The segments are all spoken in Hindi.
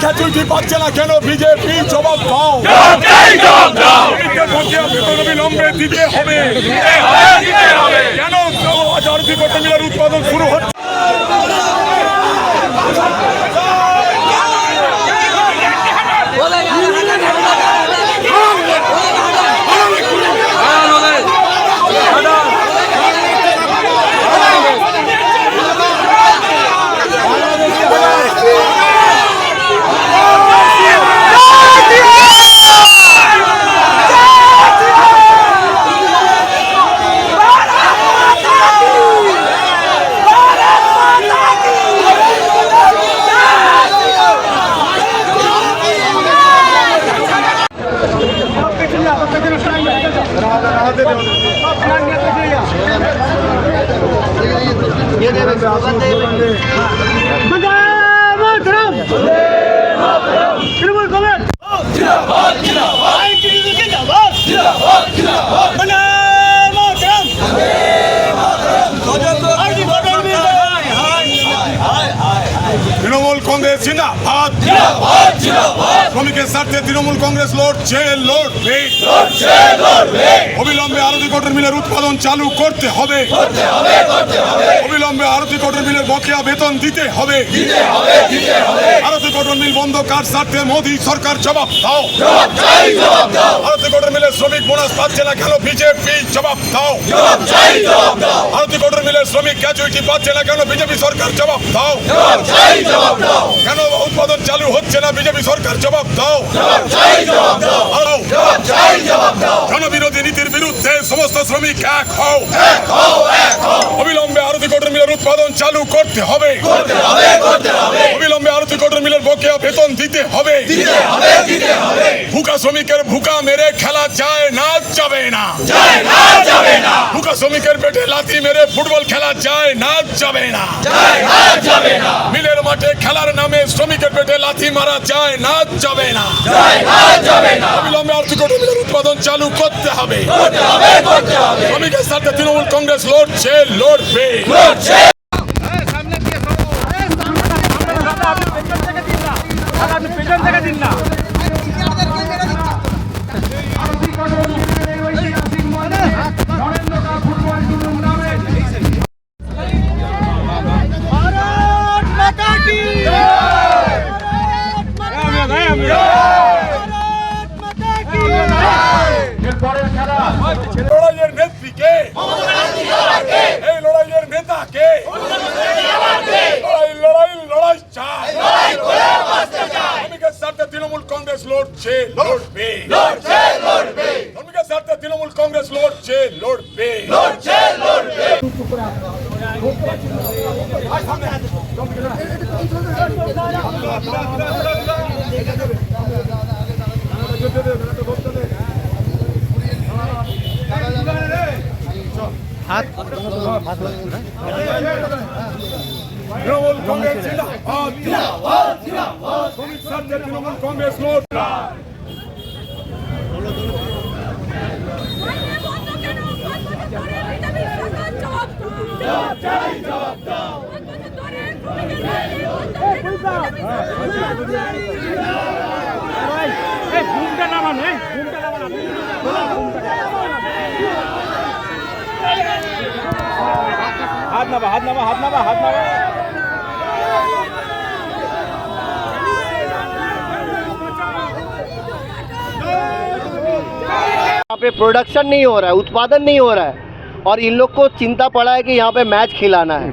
গ্র্যাচুইটি পাচ্ছে না কেন বিজেপি? জবাব দাও। অবিলম্বে দিতে হবে। কেন আরতি করতে মিলার উৎপাদন শুরু হচ্ছে? তৃণমূল কংগ্রেস জিন্দাবাদ। শ্রমিকের স্বার্থে তৃণমূল কংগ্রেস লড়ছে, লড়বে। অবিলম্বে আরতি কটন মিলের উৎপাদন চালু করতে হবে। অবিলম্বে আরতি কটন মিলের বকেয়া বেতন দিতে হবে। আরতি কটন মিল বন্ধ কার স্বার্থে? মোদী সরকার জবাব দাও। আরতি কটন মিলের শ্রমিক বোনাস পাচ্ছে না কেন বিজেপি? জবাব দাও। আরতি কটন মিলের শ্রমিক গ্র্যাচুইটি পাচ্ছে না কেন বিজেপি সরকার? জবাব দাও। কেন উৎপাদন চালু হচ্ছে না বিজেপি সরকার? জবাব দাও। জনবিরোধী নীতির বিরুদ্ধে সমস্ত শ্রমিক এক হও। অবিলম্বে আরতি কটন মিলের উৎপাদন চালু করতে হবে। অবিলম্বে আরতি কটন মিলের বকেয়া বেতন দিতে হবে। ভুকা শ্রমিকের ভুকা মেরে খেলা যায় না, যাবে না। ভুকা শ্রমিকের পেটে লাথি মেরে ফুটবল খেলা যায় না, যাবে না। মিলের মাঠে খেলার নামে শ্রমিকের পেটে লাথি মারা যায় না, যাবে না। অবিলম্বে আরতি কটন মিলের উৎপাদন চালু করতে হবে। শ্রমিকের সাথে তৃণমূল কংগ্রেস লড়ছে, লড়বে। লড়াইয়ের নেত্রীকে, এই লড়াইয়ের নেতাকে, লড়াই চাই। শ্রমিকের স্বার্থে তৃণমূল কংগ্রেস লড়ছে, লড়বে। শ্রমিকের স্বার্থে তৃণমূল কংগ্রেস লড়ছে, লড়বে। তৃণমূল কংগ্রেস জিন্দাবাদ। শ্রমিক স্বার্থে তৃণমূল কংগ্রেস লড়বে। यहाँ पे प्रोडक्शन नहीं हो रहा है, उत्पादन नहीं हो रहा है और इन लोग को चिंता पड़ा है कि यहाँ पे मैच खिलाना है।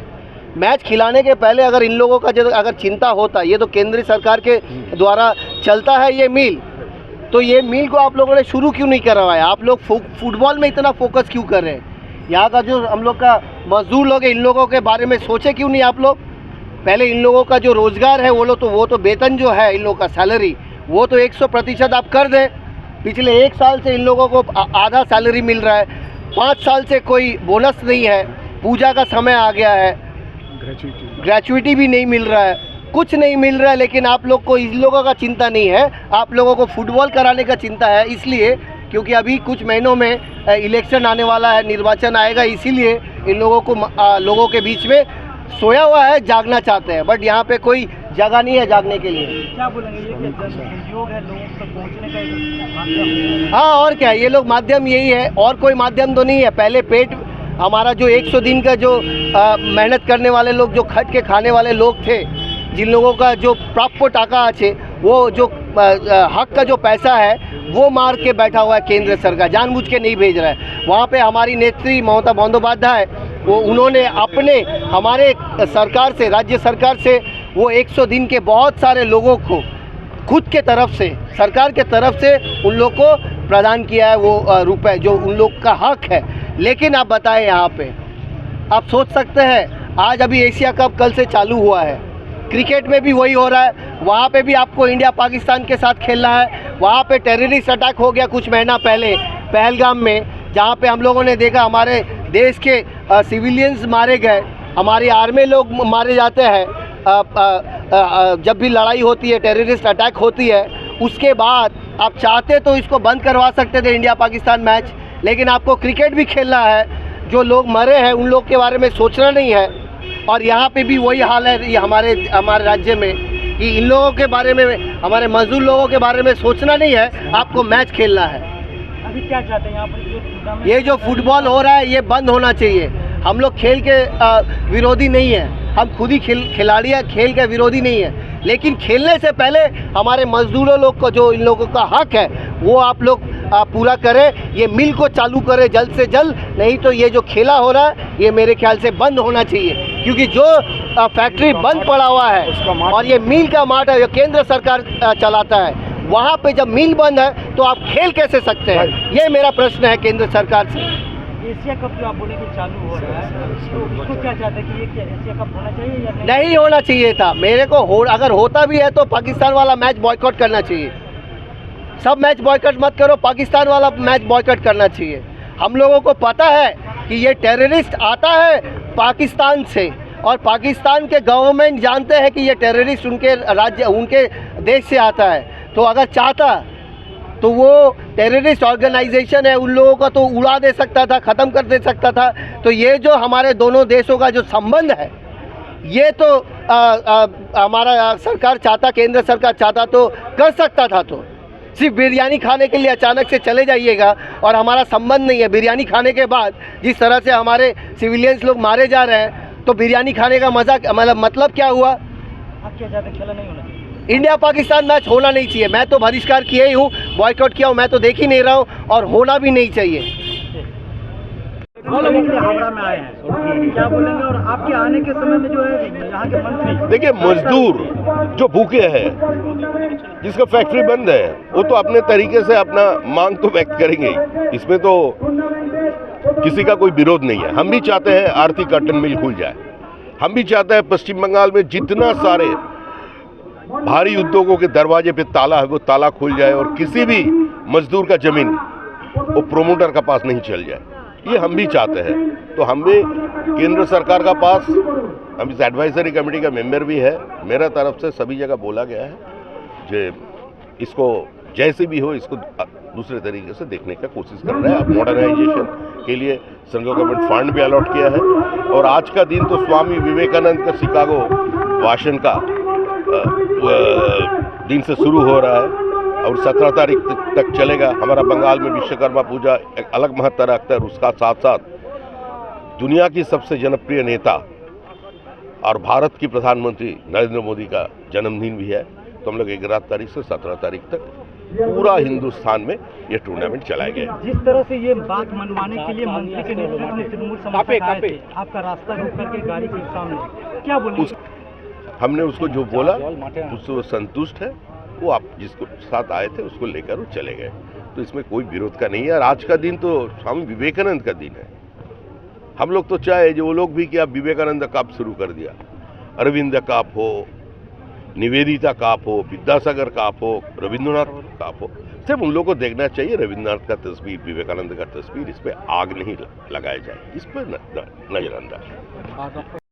मैच खिलाने के पहले अगर इन लोगों का जो अगर चिंता होता, ये तो केंद्रीय सरकार के द्वारा चलता है ये मिल, तो ये मिल को आप लोगों ने शुरू क्यों नहीं करवाया? आप लोग फुटबॉल में इतना फोकस क्यों कर रहे हैं? यहाँ का जो हम लोग का मजदूर लोग है, इन लोगों के बारे में सोचे क्यों नहीं आप लोग? पहले इन लोगों का जो रोज़गार है वो तो वेतन जो है इन लोगों का सैलरी वो तो 100% आप कर दें। पिछले 1 साल से इन लोगों को आधा सैलरी मिल रहा है, 5 साल से कोई बोनस नहीं है, पूजा का समय आ गया है, ग्रेचुइटी भी नहीं मिल रहा है, कुछ नहीं मिल रहा है। लेकिन आप लोग को इन लोगों का चिंता नहीं है, आप लोगों को फुटबॉल कराने का चिंता है। इसलिए क्योंकि अभी कुछ महीनों में इलेक्शन आने वाला है, निर्वाचन आएगा, इसीलिए इन लोगों को लोगों के बीच में सोया हुआ है, जागना चाहते हैं। बट यहाँ पे कोई जगह नहीं है जागने के लिए। क्या बोलेंगे, ये क्या संयोग है लोगों तक पहुंचने का एक माध्यम? हाँ, और क्या, ये लोग माध्यम यही है, और कोई माध्यम तो नहीं है। पहले पेट हमारा जो 100 दिन का जो मेहनत करने वाले लोग, जो खट के खाने वाले लोग थे, जिन लोगों का जो प्राप्य टाका আছে, वो जो हक का जो पैसा है वो मार के बैठा हुआ है केंद्र सरकार, जानबूझ के नहीं भेज रहा है। वहाँ पे हमारी नेत्री ममता बंदोपाध्याय, वो उन्होंने अपने हमारे सरकार से, राज्य सरकार से वो 100 दिन के बहुत सारे लोगों को खुद के तरफ से, सरकार के तरफ से उन लोग को प्रदान किया है वो रुपए, जो उन लोग का हक है। लेकिन आप बताएं, यहाँ पे आप सोच सकते हैं, आज अभी एशिया कप कल से चालू हुआ है, क्रिकेट में भी वही हो रहा है। वहाँ पे भी आपको इंडिया पाकिस्तान के साथ खेलना है। वहाँ पे टेररिस्ट अटैक हो गया कुछ महीना पहले पहलगाम में, जहाँ पे हम लोगों ने देखा हमारे देश के सिविलियंस मारे गए, हमारी आर्मी लोग मारे जाते हैं। जब भी लड़ाई होती है, टेररिस्ट अटैक होती है, उसके बाद आप चाहते तो इसको बंद करवा सकते थे इंडिया पाकिस्तान मैच, लेकिन आपको क्रिकेट भी खेलना है। जो लोग मरे हैं उन लोग के बारे में सोचना नहीं है। और यहाँ पे भी वही हाल है, ये हमारे राज्य में, कि इन लोगों के बारे में, हमारे मजदूर लोगों के बारे में सोचना नहीं है, आपको मैच खेलना है। अभी क्या चाहते हैं यहाँ पर जो टूर्नामेंट, ये जो फुटबॉल हो रहा है ये बंद होना चाहिए। हम लोग खेल के विरोधी नहीं है, हम खुद ही खिलाड़ी हैं, खेल के विरोधी नहीं है, लेकिन खेलने से पहले हमारे मजदूरों लोग को, जो इन लोगों का हक है, वो आप लोग पूरा करें। ये मिल को चालू करें जल्द से जल्द, नहीं तो ये जो खेला हो रहा है ये मेरे ख्याल से बंद होना चाहिए। क्योंकि जो फैक्ट्री बंद पड़ा हुआ है और ये मिल का मार्ट है, जो केंद्र सरकार चलाता है, वहाँ पे जब मिल बंद है तो आप खेल कैसे सकते हैं? ये मेरा प्रश्न है केंद्र सरकार से। एशिया कप जो आप बोले कि चालू हो रहा है, तो उसको क्या चाहते हैं कि ये क्या एशिया कप होना चाहिए या नहीं होना चाहिए था। मेरे को अगर होता भी है तो पाकिस्तान वाला मैच बॉयकॉट करना चाहिए। सब मैच बॉयकॉट मत करो, पाकिस्तान वाला मैच बॉयकॉट करना चाहिए। हम लोगों को पता है कि ये टेररिस्ट आता है पाकिस्तान से, और पाकिस्तान के गवर्नमेंट जानते हैं कि ये टेररिस्ट उनके राज्य, उनके देश से आता है। तो अगर चाहता तो वो टेररिस्ट ऑर्गेनाइजेशन है, उन लोगों का तो उड़ा दे सकता था, ख़त्म कर दे सकता था। तो ये जो हमारे दोनों देशों का जो संबंध है, ये तो हमारा सरकार चाहता, केंद्र सरकार चाहता तो कर सकता था। तो सिर्फ बिरयानी खाने के लिए अचानक से चले जाइएगा और हमारा संबंध नहीं है। बिरयानी खाने के बाद जिस तरह से हमारे सिविलियंस लोग मारे जा रहे हैं, तो बिरयानी खाने का मजा, मतलब क्या हुआ? आप क्या चाहते हैं, खेला नहीं होना चाहिए? इंडिया पाकिस्तान मैच होना नहीं चाहिए। मैं तो बहिष्कार किए ही हूँ, बॉयकॉट किया हूँ, मैं तो देख ही नहीं रहा हूँ, और होना भी नहीं चाहिए। हावड़ा में आए हैं, क्या बोलेंगे? और आपके आने के समय में जो है यहाँ के मंत्री, देखिए, मजदूर जो भूखे हैं, जिसका फैक्ट्री बंद है, वो तो अपने तरीके से अपना मांग तो व्यक्त करेंगे ही। इसमें तो किसी का कोई विरोध नहीं है। हम भी चाहते हैं आरती कॉटन मिल खुल जाए। हम भी चाहते हैं पश्चिम बंगाल में जितना सारे भारी उद्योगों के दरवाजे पे ताला है, वो ताला खुल जाए, और किसी भी मजदूर का जमीन वो प्रोमोटर का पास नहीं चल जाए। ये हम भी चाहते हैं। तो हम भी केंद्र सरकार का पास, हम इस एडवाइजरी कमेटी का मेंबर भी है। मेरा तरफ से सभी जगह बोला गया है कि इसको जैसे भी हो, इसको दूसरे तरीके से देखने का कोशिश कर रहे हैं। अब मॉडर्नाइजेशन के लिए सेंट्रल गवर्नमेंट फंड भी अलॉट किया है। और आज का दिन तो स्वामी विवेकानंद का शिकागो भाषण का दिन से शुरू हो रहा है, और 17 तारीख तक चलेगा। हमारा बंगाल में विश्वकर्मा पूजा एक अलग महत्व रखता है। उसका साथ साथ दुनिया की सबसे जनप्रिय नेता और भारत की प्रधानमंत्री नरेंद्र मोदी का जन्मदिन भी है। तो हम लोग 11 तारीख से 17 तारीख तक पूरा हिंदुस्तान में ये टूर्नामेंट चलाया गया। जिस तरह से ये बात मनवाने के लिए मंत्री के नेतृत्व में तृणमूल समर्थक आए थे, आपका रास्ता रोक करके गाड़ी के सामने, क्या बोले? हमने उसको जो बोला उससे वो संतुष्ट है। वो आप जिसको साथ आए थे उसको लेकर वो चले गए। तो इसमें कोई विरोध का नहीं है। और आज का दिन तो स्वामी विवेकानंद का दिन है। हम लोग तो चाहे जो वो लोग भी कि आप विवेकानंद कप शुरू कर दिया, अरविंद कप हो, निवेदिता कप हो, विद्यासागर कप हो, रविंद्रनाथ कप हो, सिर्फ उन लोगों को देखना चाहिए रविंद्रनाथ का तस्वीर, विवेकानंद का तस्वीर। इस पर आग नहीं लगाया जाए, इस पर नजरअंदाज।